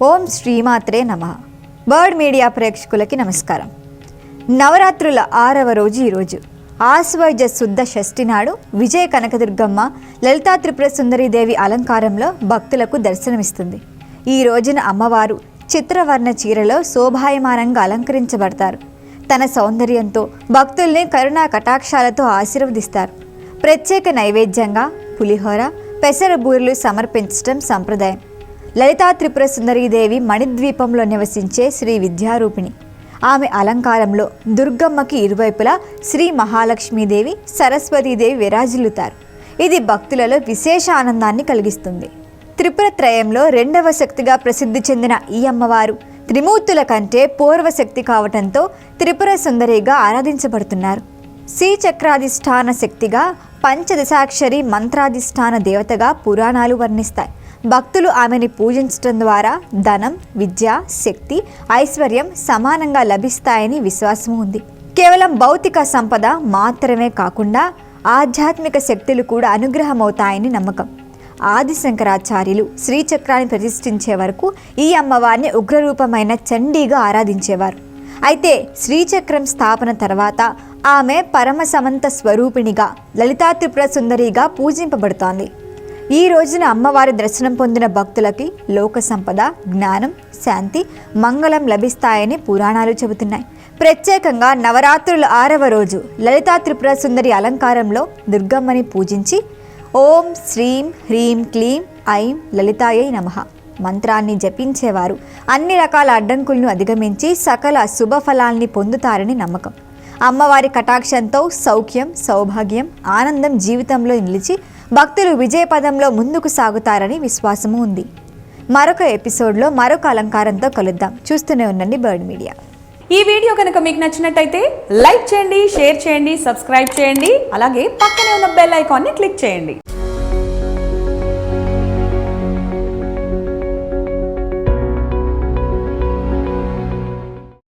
ఓం శ్రీమాత్రే నమః. Bird media ప్రేక్షకులకి నమస్కారం. నవరాత్రుల 6వ రోజు ఈరోజు ఆశ్వయుజ శుద్ధ షష్ఠి నాడు విజయ కనకదుర్గమ్మ లలితా త్రిపుర సుందరీదేవి అలంకారంలో భక్తులకు దర్శనమిస్తుంది. ఈ రోజున అమ్మవారు చిత్రవర్ణ చీరలో శోభాయమానంగా అలంకరించబడతారు. తన సౌందర్యంతో భక్తుల్ని కరుణా కటాక్షాలతో ఆశీర్వదిస్తారు. ప్రత్యేక నైవేద్యంగా పులిహోర, పెసర బూరెలు సమర్పించడం సంప్రదాయం. లలితా త్రిపుర సుందరీదేవి మణిద్వీపంలో నివసించే శ్రీ విద్యారూపిణి. ఆమె అలంకారంలో దుర్గమ్మకి ఇరువైపులా శ్రీ మహాలక్ష్మీదేవి, సరస్వతీదేవి విరాజిల్లుతారు. ఇది భక్తులలో విశేష ఆనందాన్ని కలిగిస్తుంది. త్రిపుర త్రయంలో 2వ శక్తిగా ప్రసిద్ధి చెందిన ఈ అమ్మవారు త్రిమూర్తుల కంటే పూర్వశక్తి కావటంతో త్రిపుర సుందరిగా ఆరాధించబడుతున్నారు. శ్రీచక్రాధిష్టాన శక్తిగా, పంచదశాక్షరి మంత్రాధిష్టాన దేవతగా పురాణాలు వర్ణిస్తాయి. భక్తులు ఆమెని పూజించడం ద్వారా ధనం, విద్య, శక్తి, ఐశ్వర్యం సమానంగా లభిస్తాయని విశ్వాసం ఉంది. కేవలం భౌతిక సంపద మాత్రమే కాకుండా ఆధ్యాత్మిక శక్తులు కూడా అనుగ్రహమవుతాయని నమ్మకం. ఆది శంకరాచార్యులు శ్రీచక్రాన్ని ప్రతిష్ఠించే వరకు ఈ అమ్మవారిని ఉగ్రరూపమైన చండీగా ఆరాధించేవారు. అయితే శ్రీచక్రం స్థాపన తర్వాత ఆమె పరమ సమంత స్వరూపిణిగా లలితా త్రిపుర సుందరిగా పూజింపబడుతోంది. ఈ రోజున అమ్మవారి దర్శనం పొందిన భక్తులకి లోక సంపద, జ్ఞానం, శాంతి, మంగళం లభిస్తాయని పురాణాలు చెబుతున్నాయి. ప్రత్యేకంగా నవరాత్రుల 6వ రోజు లలితా త్రిపుర సుందరి అలంకారంలో దుర్గమ్మని పూజించి ఓం శ్రీం హ్రీం క్లీం ఐం లలితాయై నమః మంత్రాన్ని జపించేవారు అన్ని రకాల అడ్డంకులను అధిగమించి సకల శుభఫలాల్ని పొందుతారని నమ్మకం. అమ్మవారి కటాక్షంతో సౌఖ్యం, సౌభాగ్యం, ఆనందం జీవితంలో నిలిచి భక్తులు విజయపదంలో ముందుకు సాగుతారని విశ్వాసము ఉంది. మరొక ఎపిసోడ్లో మరొక అలంకారంతో కలుద్దాం. చూస్తూనే ఉండండి బర్డ్ మీడియా. ఈ వీడియో కనుక మీకు నచ్చినట్టయితే లైక్ చేయండి, షేర్ చేయండి, సబ్స్క్రైబ్ చేయండి. అలాగే పక్కనే ఉన్న బెల్ ఐకాన్ని క్లిక్ చేయండి.